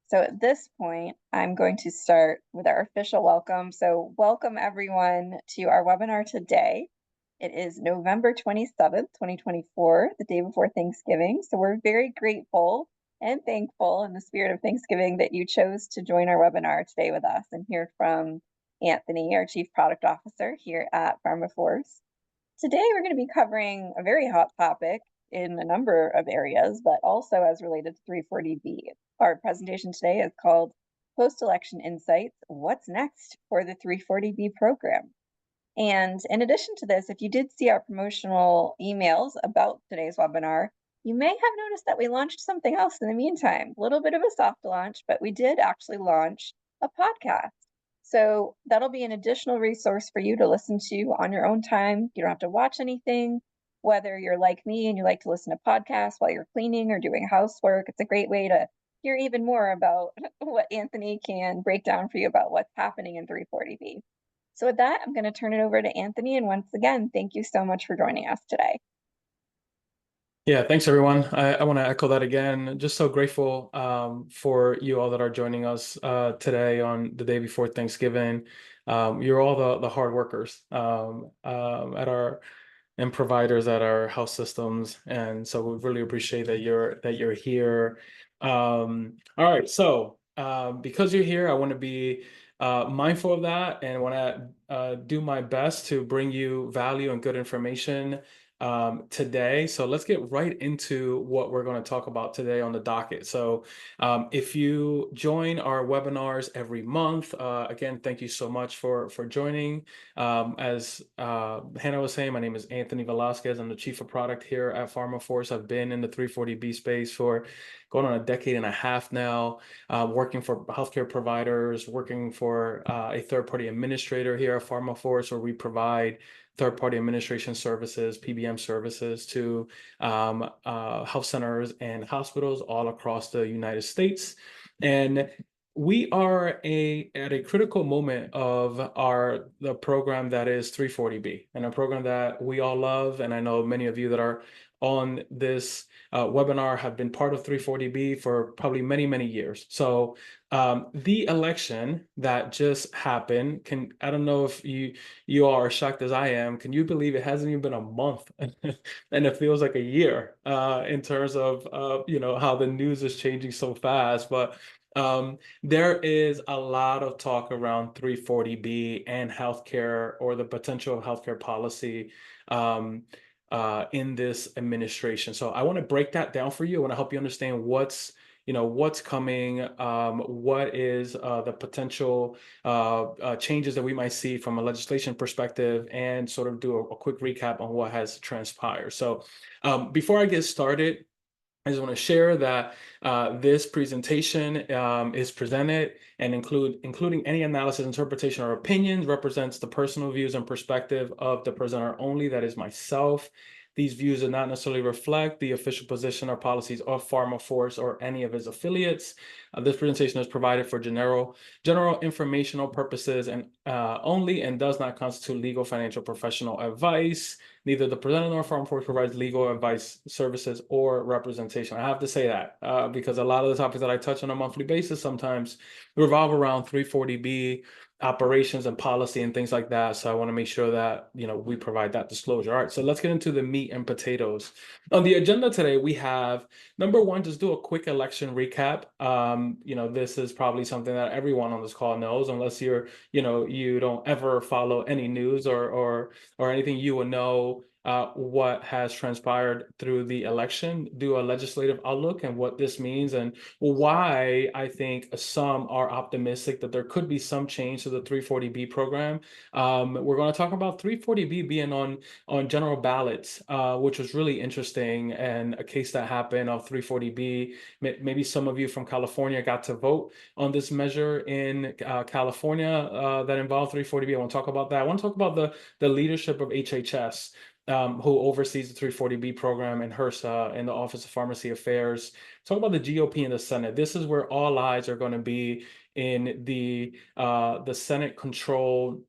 So at this point, I'm going to start with our official welcome. So welcome everyone to our webinar today. It is November 27th, 2024, the day before Thanksgiving. So we're very grateful and thankful in the spirit of Thanksgiving that you chose to join our webinar today with us and hear from Anthony, our Chief Product Officer here at PharmaForce. Today, we're going to be covering a very hot topic in a number of areas, but also as related to 340B. Our presentation today is called Post-Election Insights, What's Next for the 340B Program? And in addition to this, if you did see our promotional emails about today's webinar, you may have noticed that we launched something else in the meantime, a little bit of a soft launch, but we did actually launch a podcast. So that'll be an additional resource for you to listen to on your own time. You don't have to watch anything. Whether you're like me and you like to listen to podcasts while you're cleaning or doing housework, it's a great way to hear even more about what Anthony can break down for you about what's happening in 340B. So with that, I'm going to turn it over to Anthony. And once again, thank you so much for joining us today. Yeah, thanks everyone. I want to echo that again. Just so grateful for you all that are joining us today on the day before Thanksgiving. You're all the hard workers at our and providers at our health systems, and so we really appreciate that you're here. All right, so because you're here, I want to be mindful of that and want to do my best to bring you value and good information today. So let's get right into what we're going to talk about today on the docket. So if you join our webinars every month, again, thank you so much for joining. As Hannah was saying, my name is Anthony Velasquez. I'm the Chief of Product here at PharmaForce. I've been in the 340B space for going on a decade and a half now, working for healthcare providers, working for a third-party administrator here at PharmaForce, where we provide third-party administration services, PBM services to health centers and hospitals all across the United States. And we are at a critical moment of the program that is 340B, and a program that we all love. And I know many of you that are on this webinar have been part of 340B for probably many, many years. So the election that just happened, I don't know if you all are shocked as I am. Can you believe it hasn't even been a month and it feels like a year in terms of how the news is changing so fast? But there is a lot of talk around 340B and healthcare, or the potential of healthcare policy in this administration. So I want to break that down for you. I want to help you understand what's coming, what is the potential changes that we might see from a legislation perspective, and sort of do a quick recap on what has transpired. So before I get started, I just want to share that this presentation is presented and including any analysis, interpretation, or opinions, represents the personal views and perspective of the presenter only. That is myself. These views do not necessarily reflect the official position or policies of PharmaForce or any of its affiliates. This presentation is provided for general informational purposes and only, and does not constitute legal, financial, professional advice. Neither the presenter nor PharmaForce provides legal advice, services, or representation. I have to say that because a lot of the topics that I touch on a monthly basis sometimes revolve around 340B operations and policy and things like that. So I want to make sure that we provide that disclosure. All right, so let's get into the meat and potatoes. On the agenda today, we have number one, just do a quick election recap. This is probably something that everyone on this call knows, unless you don't ever follow any news or anything. You will know what has transpired through the election, do a legislative outlook and what this means, and why I think some are optimistic that there could be some change to the 340B program. We're going to talk about 340B being on general ballots, which was really interesting, and a case that happened of 340B. Maybe some of you from California got to vote on this measure in California that involved 340B. I want to talk about that. I want to talk about the leadership of HHS, who oversees the 340B program, and HRSA in the Office of Pharmacy Affairs. Talk about the GOP in the Senate. This is where all eyes are going to be in the Senate control,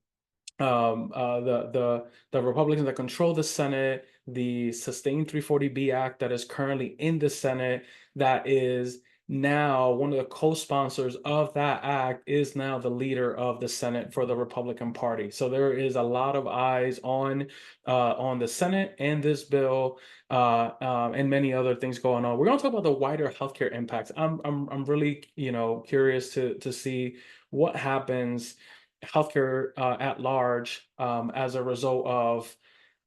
the Republicans that control the Senate, the SUSTAIN 340B Act that is currently in the Senate, that is now one of the co-sponsors of that act is now the leader of the Senate for the Republican Party. So there is a lot of eyes on the Senate and this bill, and many other things going on. We're going to talk about the wider healthcare impacts. I'm really, curious to see what happens healthcare at large, as a result of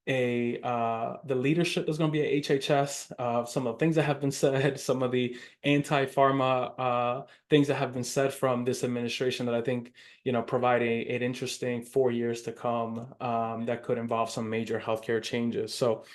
the leadership that's going to be at HHS, some of the things that have been said, some of the anti-pharma things that have been said from this administration that I think, provide an interesting 4 years to come, that could involve some major healthcare changes. So,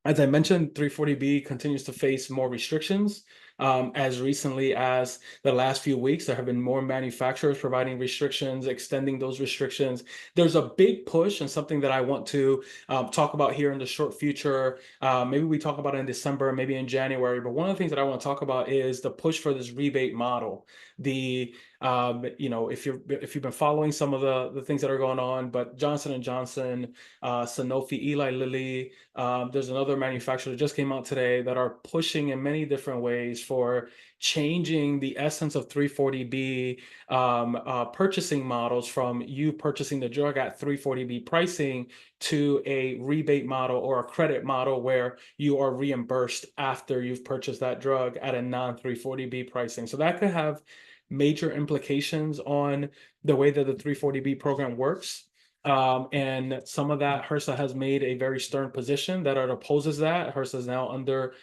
as I mentioned, 340B continues to face more restrictions. As recently as the last few weeks, there have been more manufacturers providing restrictions, extending those restrictions. There's a big push, and something that I want to talk about here in the short future. Maybe we talk about it in December, maybe in January. But one of the things that I want to talk about is the push for this rebate model. If you've been following some of the things that are going on, but Johnson and Johnson, Sanofi, Eli Lilly, there's another manufacturer that just came out today that are pushing in many different ways for changing the essence of 340B purchasing models, from you purchasing the drug at 340B pricing to a rebate model or a credit model where you are reimbursed after you've purchased that drug at a non-340B pricing. So that could have major implications on the way that the 340B program works. And some of that, HRSA has made a very stern position that it opposes that. HRSA is now under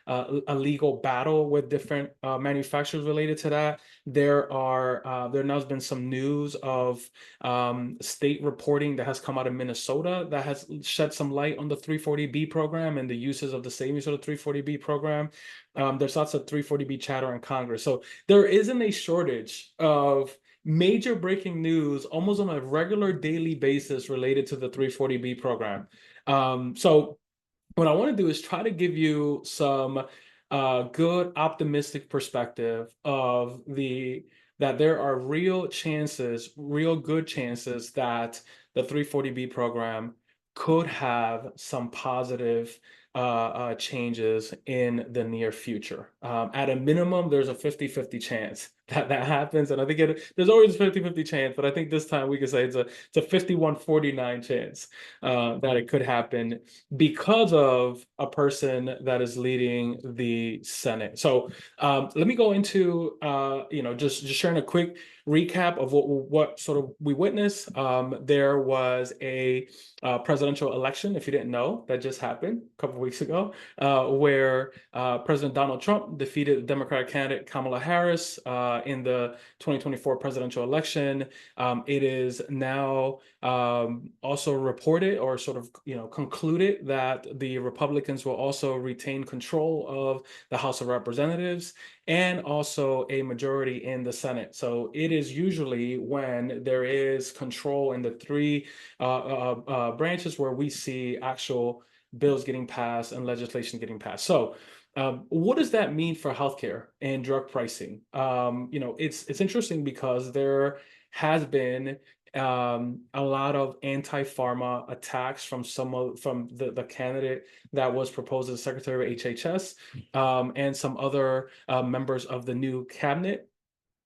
a legal battle with different manufacturers related to that. There now has been some news of state reporting that has come out of Minnesota that has shed some light on the 340B program and the uses of the savings of the 340B program. There's lots of 340B chatter in Congress. So there isn't a shortage of major breaking news almost on a regular daily basis related to the 340B program. So what I want to do is try to give you some good optimistic perspective of that there are real chances, real good chances that the 340B program could have some positive changes in the near future. At a minimum, there's a 50-50 chance that happens. And I think there's always a 50-50 chance, but I think this time we can say it's a 51-49 chance that it could happen because of a person that is leading the Senate. So let me go into just sharing a quick recap of what sort of we witnessed. There was a presidential election, if you didn't know, that just happened a couple of weeks ago, where President Donald Trump defeated Democratic candidate Kamala Harris in the 2024 presidential election. It is now also reported, or sort of concluded, that the Republicans will also retain control of the House of Representatives and also a majority in the Senate. So it is usually when there is control in the three branches where we see actual bills getting passed and legislation getting passed. So what does that mean for healthcare and drug pricing? It's interesting because there has been a lot of anti-pharma attacks from the candidate that was proposed as Secretary of HHS, and some other members of the new cabinet.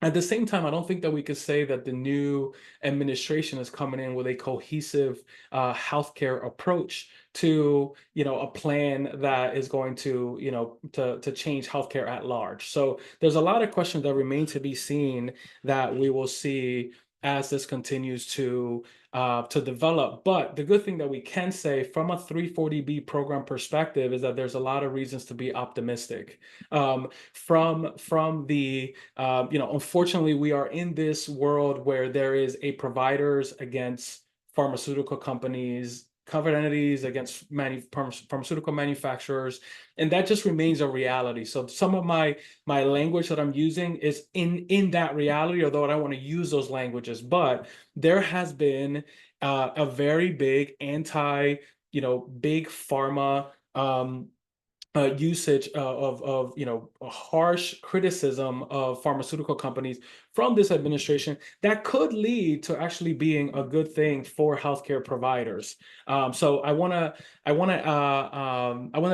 At the same time, I don't think that we could say that the new administration is coming in with a cohesive healthcare approach to, a plan that is going to, to change healthcare at large. So there's a lot of questions that remain to be seen that we will see as this continues to develop. But the good thing that we can say from a 340B program perspective is that there's a lot of reasons to be optimistic. From the unfortunately, we are in this world where there is a providers against pharmaceutical companies, covered entities against pharmaceutical manufacturers, and that just remains a reality. So some of my language that I'm using is in that reality, although I don't want to use those languages. But there has been a very big big pharma usage of a harsh criticism of pharmaceutical companies from this administration that could lead to actually being a good thing for healthcare providers. So I want to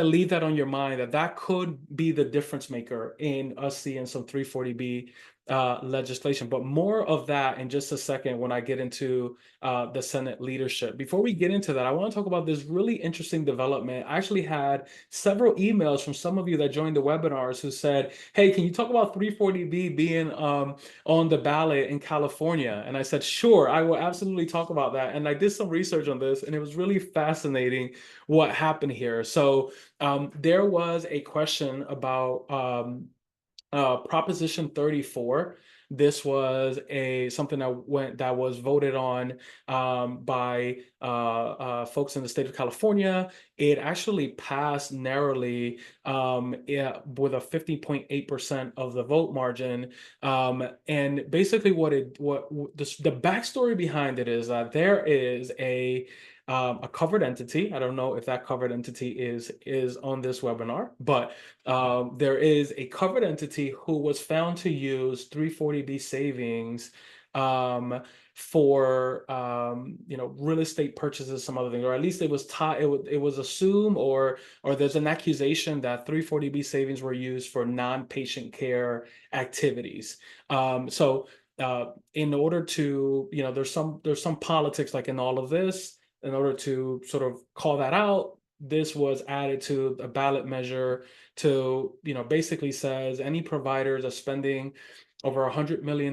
leave that on your mind, that that could be the difference maker in us seeing some 340B legislation. But more of that in just a second when I get into the Senate leadership. Before we get into that, I want to talk about this really interesting development. I actually had several emails from some of you that joined the webinars who said, hey, can you talk about 340B being on the ballot in California? And I said, sure, I will absolutely talk about that. And I did some research on this, and it was really fascinating what happened here. So there was a question about Proposition 34. This was something that was voted on by folks in the state of California. It actually passed narrowly, yeah, with a 50.8% of the vote margin. And basically, the backstory behind it is that there is a covered entity. I don't know if that covered entity is on this webinar, but there is a covered entity who was found to use 340B savings for real estate purchases, some other thing, or at least it was it was assumed, or there's an accusation that 340B savings were used for non-patient care activities. In order to, there's some politics like in all of this. In order to sort of call that out, this was added to a ballot measure to, basically says any providers are spending over $100 million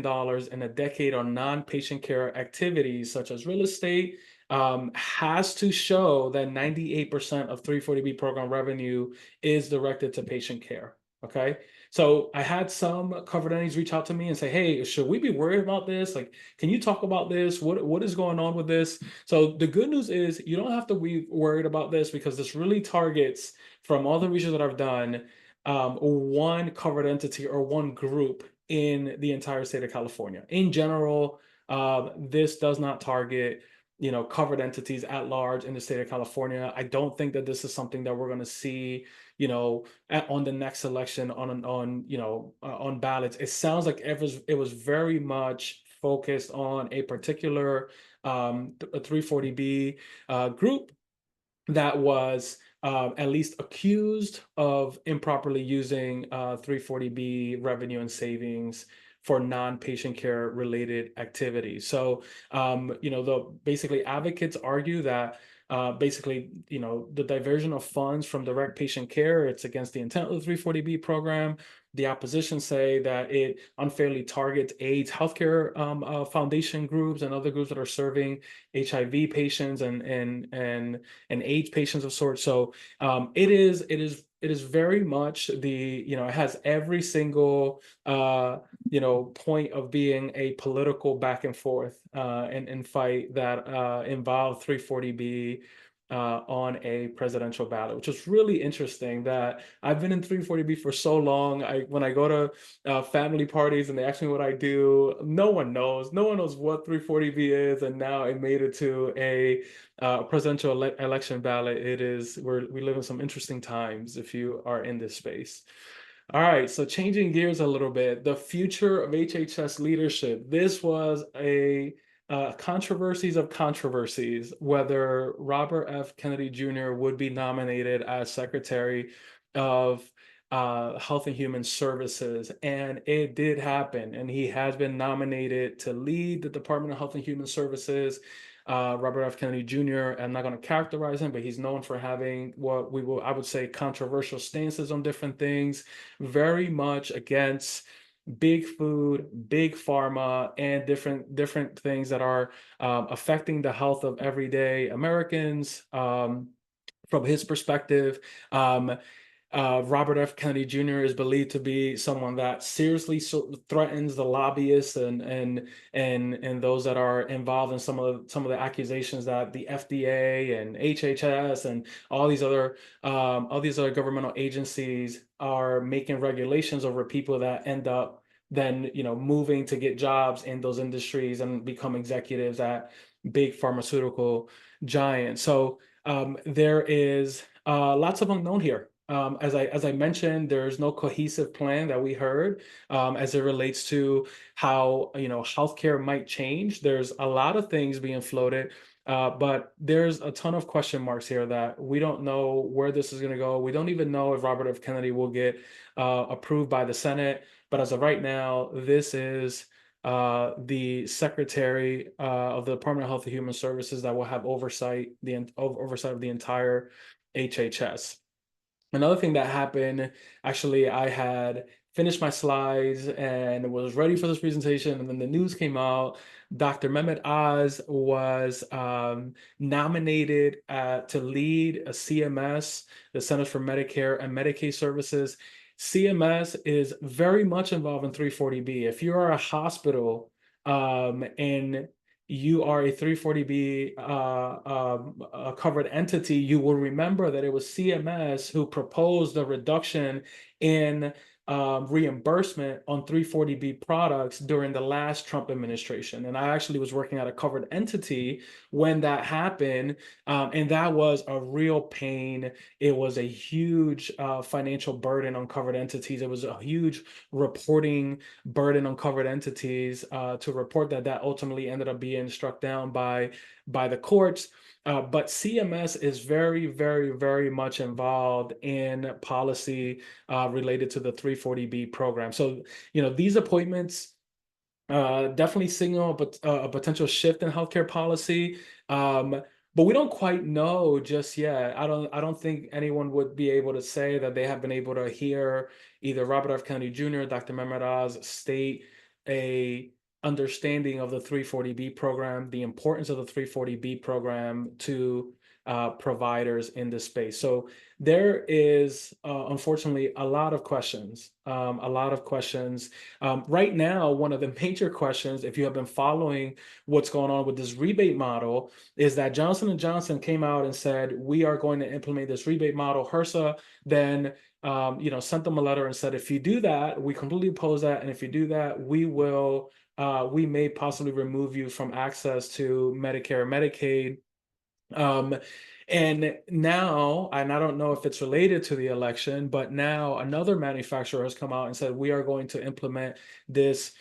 in a decade on non-patient care activities such as real estate, has to show that 98% of 340B program revenue is directed to patient care. Okay. So I had some covered entities reach out to me and say, hey, should we be worried about this? Like, can you talk about this? What is going on with this? So the good news is you don't have to be worried about this, because this really targets, from all the research that I've done, one covered entity or one group in the entire state of California. In general, this does not target, covered entities at large in the state of California. I don't think that this is something that we're going to see, on the next election on ballots. It sounds like it was very much focused on a particular a 340B group that was at least accused of improperly using 340B revenue and savings for non-patient care related activities. So, basically advocates argue that the diversion of funds from direct patient care, it's against the intent of the 340B program. The opposition say that it unfairly targets AIDS healthcare foundation groups and other groups that are serving HIV patients and AIDS patients of sorts. So it is very much it has every single point of being a political back and forth and fight that involved 340B on a presidential ballot, which is really interesting. That I've been in 340B for so long. When I go to family parties and they ask me what I do, no one knows what 340B is, and now it made it to a presidential election ballot. We live in some interesting times if you are in this space. All right, so changing gears a little bit, the future of HHS leadership. This was a controversies of controversies, whether Robert F. Kennedy Jr. would be nominated as Secretary of Health and Human Services. And it did happen. And he has been nominated to lead the Department of Health and Human Services. Robert F. Kennedy Jr., I'm not going to characterize him, but he's known for having I would say, controversial stances on different things, very much against big food, big pharma, and different things that are affecting the health of everyday Americans. From his perspective, Robert F. Kennedy Jr. is believed to be someone that seriously threatens the lobbyists and those that are involved in some of the accusations that the FDA and HHS and all these other governmental agencies are making regulations over people that end up then moving to get jobs in those industries and become executives at big pharmaceutical giants. So there is lots of unknown here. As I mentioned, there's no cohesive plan that we heard as it relates to how healthcare might change. There's a lot of things being floated, but there's a ton of question marks here that we don't know where this is going to go. We don't even know if Robert F. Kennedy will get approved by the Senate. But as of right now, this is the Secretary of the Department of Health and Human Services that will have oversight of the entire HHS. Another thing that happened, actually, I had finished my slides and was ready for this presentation, and then the news came out. Dr. Mehmet Oz was nominated to lead a CMS, the Centers for Medicare and Medicaid Services. CMS is very much involved in 340B. If you are a hospital and you are a 340B a covered entity, you will remember that it was CMS who proposed a reduction in reimbursement on 340B products during the last Trump administration. And I actually was working at a covered entity when that happened, and that was a real pain. It was a huge financial burden on covered entities. It was a huge reporting burden on covered entities to report that ultimately ended up being struck down by the courts. But CMS is very, very, very much involved in policy related to the 340B program. So, these appointments definitely signal a potential shift in healthcare policy. But we don't quite know just yet. I don't think anyone would be able to say that they have been able to hear either Robert F. Kennedy Jr., Dr. Mehmet Oz state a understanding of the 340B program, the importance of the 340B program to providers in this space. So there is, unfortunately, a lot of questions. Right now, one of the major questions, if you have been following what's going on with this rebate model, is that Johnson & Johnson came out and said, we are going to implement this rebate model. HRSA then sent them a letter and said, if you do that, we completely oppose that. And if you do that, we may possibly remove you from access to Medicare and Medicaid. And now, and I don't know if it's related to the election, but now another manufacturer has come out and said, we are going to implement this,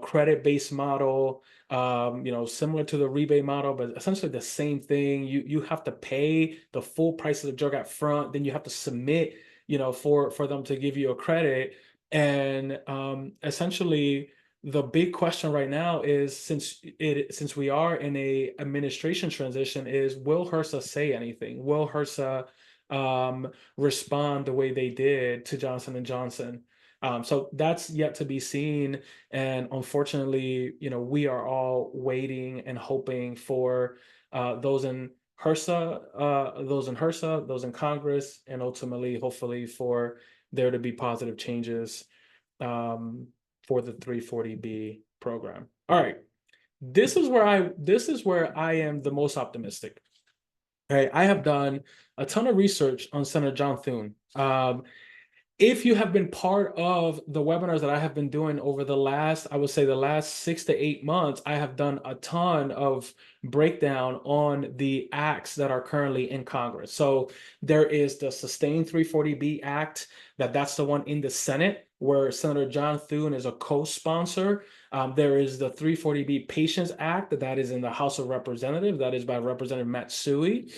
credit-based model, similar to the rebate model, but essentially the same thing. You have to pay the full price of the drug up front, then you have to submit, for them to give you a credit. And essentially, the big question right now is, since we are in a administration transition, is will HRSA say anything? Will HRSA respond the way they did to Johnson & Johnson? So that's yet to be seen. And unfortunately, we are all waiting and hoping for those in HRSA, those in Congress, and ultimately, hopefully, for there to be positive changes for the 340B program. All right, this is where I am the most optimistic. All right, I have done a ton of research on Senator John Thune. If you have been part of the webinars that I have been doing over the last 6 to 8 months, I have done a ton of breakdown on the acts that are currently in Congress. So there is the SUSTAIN 340B Act, that's the one in the Senate, where Senator John Thune is a co-sponsor. There is the 340B Patients Act that is in the House of Representatives, that is by Representative Matt Suey.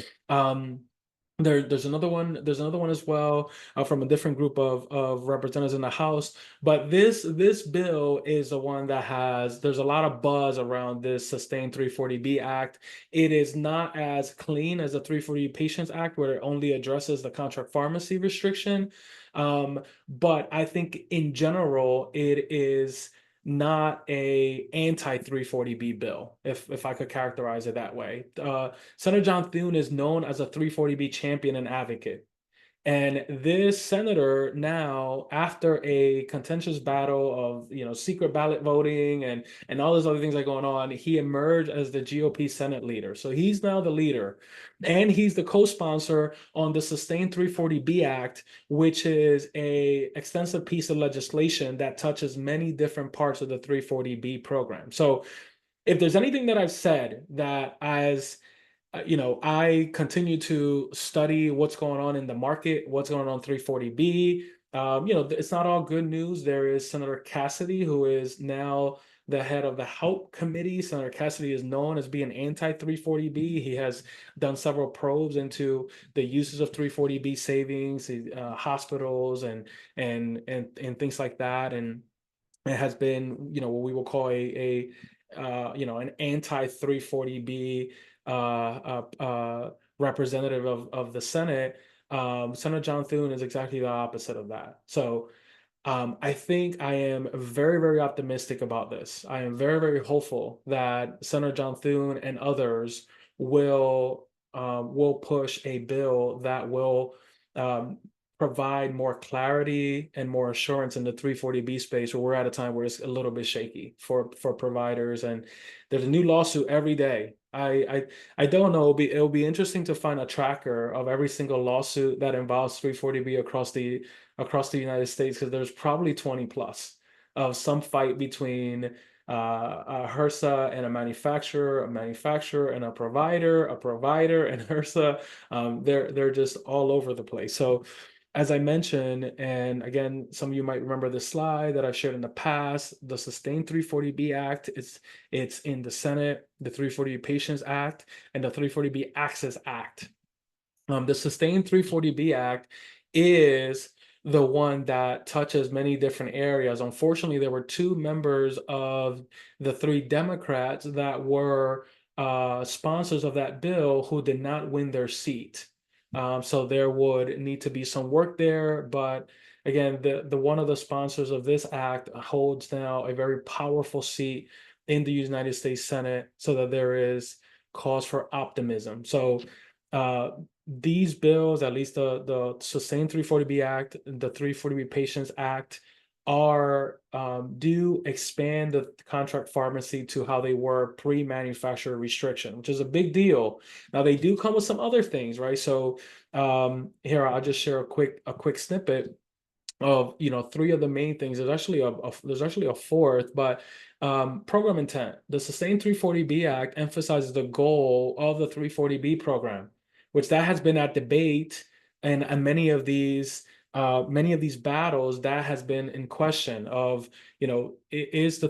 There's another one as well from a different group of representatives in the House. But this bill is the one that there's a lot of buzz around this SUSTAIN 340B Act. It is not as clean as the 340B Patients Act, where it only addresses the contract pharmacy restriction. But I think in general, it is not a anti-340B bill, if I could characterize it that way. Senator John Thune is known as a 340B champion and advocate. And this senator now, after a contentious battle of secret ballot voting and all those other things that are going on, he emerged as the GOP Senate leader. So he's now the leader, and he's the co-sponsor on the SUSTAIN 340B Act, which is a extensive piece of legislation that touches many different parts of the 340B program. So if there's anything that I've said that I continue to study what's going on in the market, what's going on 340B. It's not all good news. There is Senator Cassidy, who is now the head of the Help Committee. Senator Cassidy is known as being anti-340B. He has done several probes into the uses of 340B savings, hospitals, and things like that. And it has been, what we will call an anti-340B representative of the Senate. Senator John Thune is exactly the opposite of that. So I think I am very, very optimistic about this. I am very, very hopeful that Senator John Thune and others will push a bill that will um, provide more clarity and more assurance in the 340B space, where we're at a time where it's a little bit shaky for providers, and there's a new lawsuit every day. I don't know. It'll be interesting to find a tracker of every single lawsuit that involves 340B across the United States, because there's probably 20 plus of some fight between HRSA and a manufacturer and a provider and HRSA. They're just all over the place. So as I mentioned, and again, some of you might remember this slide that I've shared in the past, the SUSTAIN 340B Act, it's in the Senate, the 340B Patients Act, and the 340B Access Act. The SUSTAIN 340B Act is the one that touches many different areas. Unfortunately, there were two members of the three Democrats that were sponsors of that bill who did not win their seat. So there would need to be some work there. But again, the one of the sponsors of this act holds now a very powerful seat in the United States Senate, so that there is cause for optimism. So these bills, at least the SUSTAIN 340B Act, the 340B Patients Act, do expand the contract pharmacy to how they were pre-manufacturer restriction, which is a big deal. Now they do come with some other things, right? So here I'll just share a quick snippet of three of the main things. There's actually a fourth, but program intent. The SUSTAIN 340B Act emphasizes the goal of the 340B program, which that has been at debate, and many of these battles that has been in question of, what is the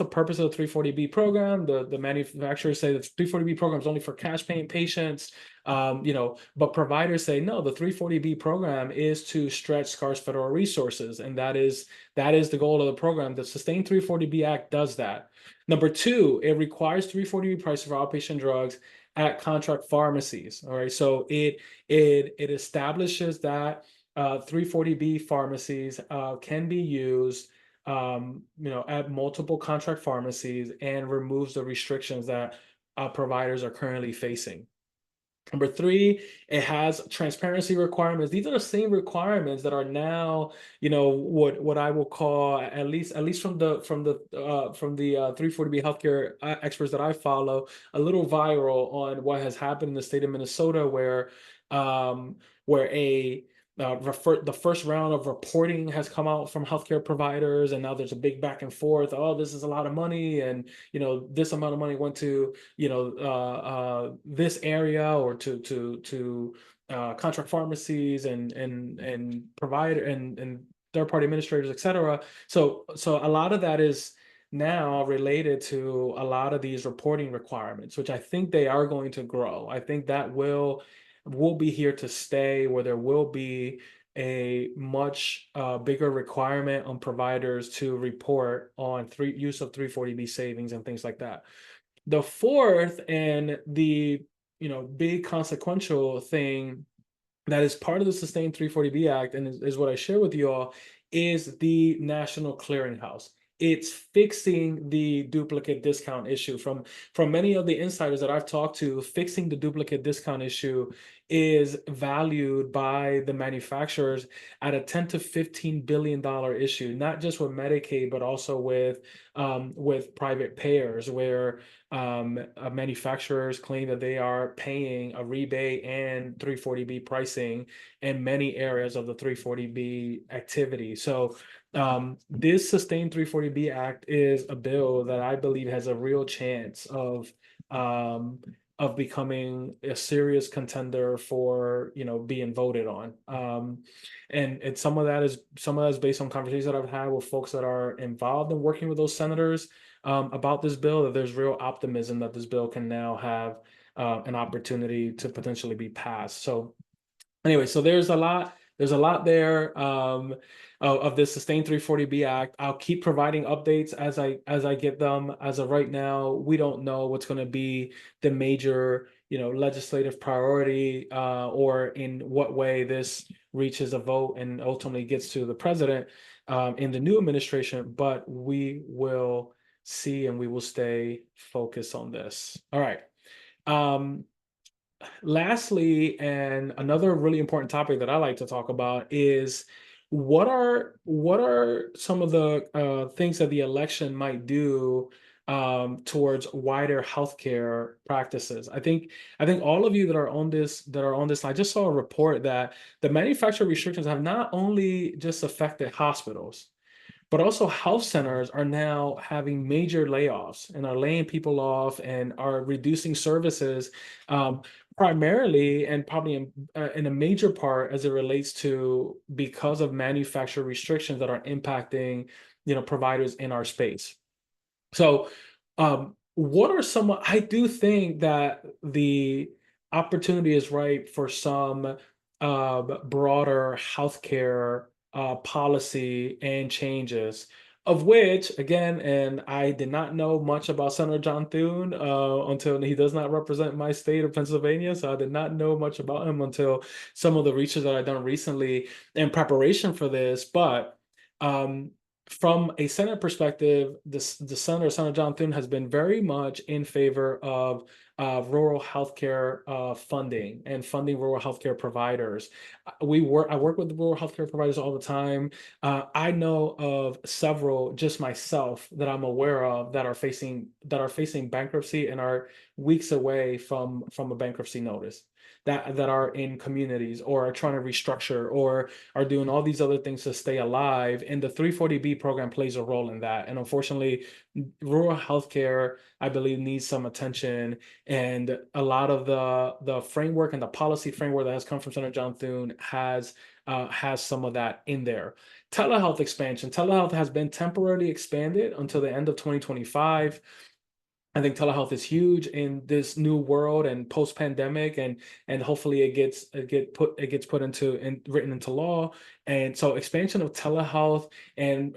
purpose of the 340B program? The manufacturers say the 340B program is only for cash paying patients. But providers say no, the 340B program is to stretch scarce federal resources, and that is the goal of the program. The SUSTAIN 340B Act does that. Number two, it requires 340B prices for outpatient drugs at contract pharmacies. All right, so it establishes that 340B pharmacies can be used at multiple contract pharmacies, and removes the restrictions that providers are currently facing. Number three, it has transparency requirements. These are the same requirements that are now, what I will call, at least from the 340B healthcare experts that I follow, a little viral on what has happened in the state of Minnesota, where the first round of reporting has come out from healthcare providers, and now there's a big back and forth. Oh, this is a lot of money, and this amount of money went to this area, or to contract pharmacies and provider and third party administrators, etc. So a lot of that is now related to a lot of these reporting requirements, which I think they are going to grow. I think that will be here to stay, where there will be a much bigger requirement on providers to report on use of 340B savings and things like that. The fourth, and the big consequential thing that is part of the SUSTAIN 340B Act, and is what I share with you all, is the National Clearinghouse. It's fixing the duplicate discount issue. From many of the insiders that I've talked to, fixing the duplicate discount issue is valued by the manufacturers at a $10 to $15 billion issue, not just with Medicaid, but also with private payers, where manufacturers claim that they are paying a rebate and 340B pricing in many areas of the 340B activity. So this SUSTAIN 340B Act is a bill that I believe has a real chance of of becoming a serious contender for, being voted on. And some of that is based on conversations that I've had with folks that are involved in working with those senators about this bill, that there's real optimism that this bill can now have an opportunity to potentially be passed. So anyway, so there's a lot there of this Sustain 340B Act. I'll keep providing updates as I get them. As of right now, we don't know what's going to be the major, legislative priority or in what way this reaches a vote and ultimately gets to the president in the new administration, but we will see and we will stay focused on this. All right. Lastly, and another really important topic that I like to talk about is what are some of the things that the election might do towards wider healthcare practices. I think all of you that are on this, I just saw a report that the manufacturer restrictions have not only just affected hospitals, but also health centers are now having major layoffs and are laying people off and are reducing services, primarily and probably in a major part as it relates to because of manufacturer restrictions that are impacting, providers in our space. So, what are some? I do think that the opportunity is ripe for some broader healthcare policy and changes, of which, again, and I did not know much about Senator John Thune until he does not represent my state of Pennsylvania. So I did not know much about him until some of the research that I've done recently in preparation for this. But um, from a Senate perspective, the Senator John Thune has been very much in favor of rural healthcare funding and funding rural healthcare providers. I work with the rural healthcare providers all the time. I know of several, just myself, that I'm aware of that are facing bankruptcy and are weeks away from a bankruptcy notice. That are in communities or are trying to restructure or are doing all these other things to stay alive. And the 340B program plays a role in that. And unfortunately, rural healthcare, I believe, needs some attention. And a lot of the framework and the policy framework that has come from Senator John Thune has some of that in there. Telehealth expansion. Telehealth has been temporarily expanded until the end of 2025. I think telehealth is huge in this new world and post-pandemic, and hopefully it gets put into and written into law. And so expansion of telehealth and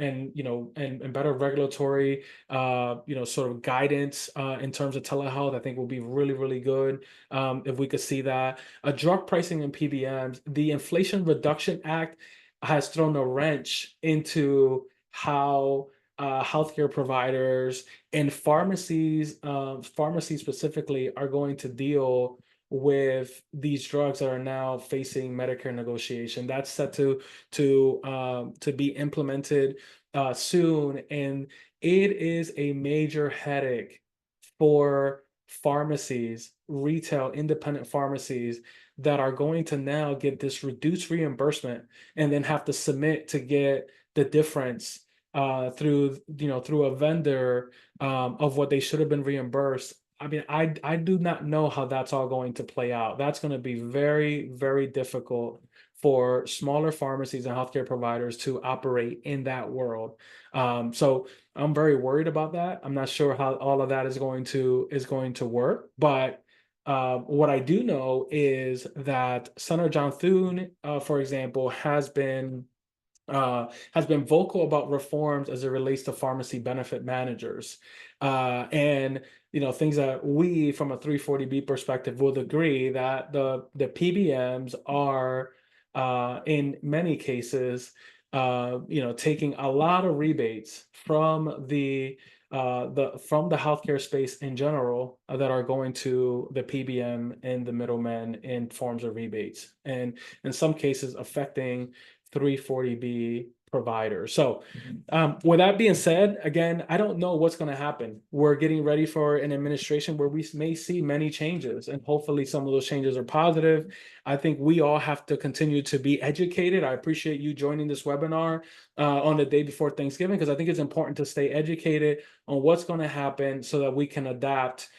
better regulatory sort of guidance in terms of telehealth, I think will be really, really good if we could see that. Drug pricing and PBMs, the Inflation Reduction Act has thrown a wrench into how healthcare providers and pharmacies specifically are going to deal with these drugs that are now facing Medicare negotiation. That's set to be implemented soon, and it is a major headache for pharmacies, retail independent pharmacies that are going to now get this reduced reimbursement and then have to submit to get the difference through a vendor of what they should have been reimbursed. I mean, I do not know how that's all going to play out. That's going to be very, very difficult for smaller pharmacies and healthcare providers to operate in that world. So I'm very worried about that. I'm not sure how all of that is going to work, but what I do know is that Senator John Thune, for example, has been vocal about reforms as it relates to pharmacy benefit managers, and things that we, from a 340B perspective, would agree that the PBMs are, in many cases, taking a lot of rebates from the healthcare space in general, that are going to the PBM and the middlemen in forms of rebates, and in some cases affecting 340B providers. So with that being said, again, I don't know what's going to happen. We're getting ready for an administration where we may see many changes, and hopefully some of those changes are positive. I think we all have to continue to be educated. I appreciate you joining this webinar on the day before Thanksgiving, because I think it's important to stay educated on what's going to happen so that we can adapt.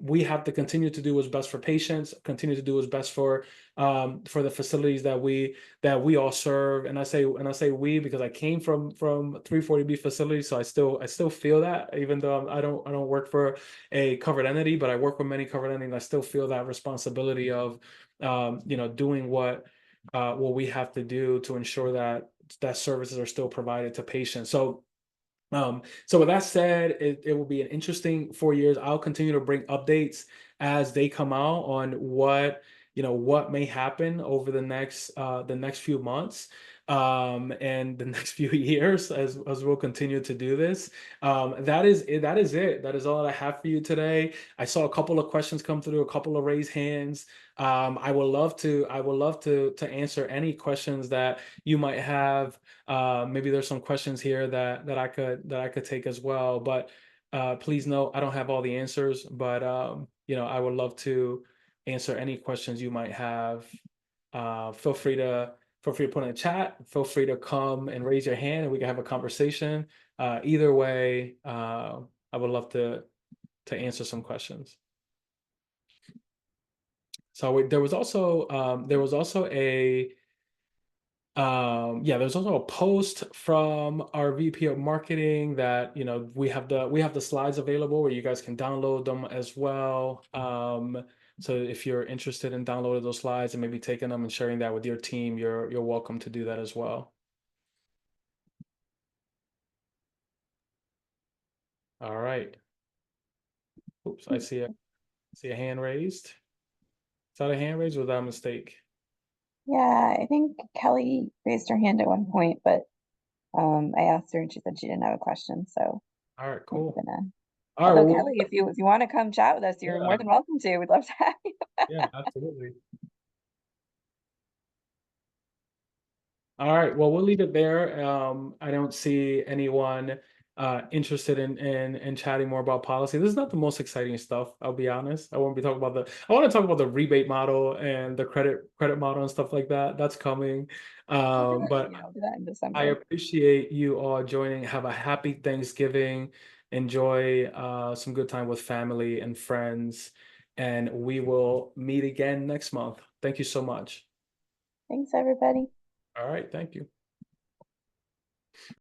We have to continue to do what's best for patients, continue to do what's best for the facilities that we all serve. And I say we because I came from 340B facilities, so I still feel that, even though I don't work for a covered entity, but I work with many covered entities. I still feel that responsibility of doing what we have to do to ensure that services are still provided to patients. So with that said, it will be an interesting 4 years. I'll continue to bring updates as they come out on what may happen over the next few months, and the next few years as we'll continue to do this. That is it. That is it. That is all I have for you today. I saw a couple of questions come through, a couple of raised hands. I would love to answer any questions that you might have. Maybe there's some questions here that I could take as well. But please know I don't have all the answers, but I would love to answer any questions you might have. Feel free to put in a chat. Feel free to come and raise your hand, and we can have a conversation. Either way, I would love to answer some questions. So there was also there's also a post from our VP of marketing that we have the slides available where you guys can download them as well. So if you're interested in downloading those slides and maybe taking them and sharing that with your team, you're welcome to do that as well. All right. Oops, I see a hand raised. Is that a hand raised or was that a mistake? Yeah, I think Kelly raised her hand at one point, but I asked her and she said she didn't have a question. So All right, I'm cool. gonna. All right, Although well, Kelly, if you want to come chat with us, you're more yeah, than welcome to. We'd love to have you. yeah, absolutely. All right, well, we'll leave it there. I don't see anyone interested in chatting more about policy. This is not the most exciting stuff, I'll be honest. I want to talk about the rebate model and the credit model and stuff like that. That's coming. We'll do that, But we'll do that in I December. appreciate you all joining. Have a happy Thanksgiving. Enjoy some good time with family and friends, and we will meet again next month. Thank you so much. Thanks, everybody. All right, thank you.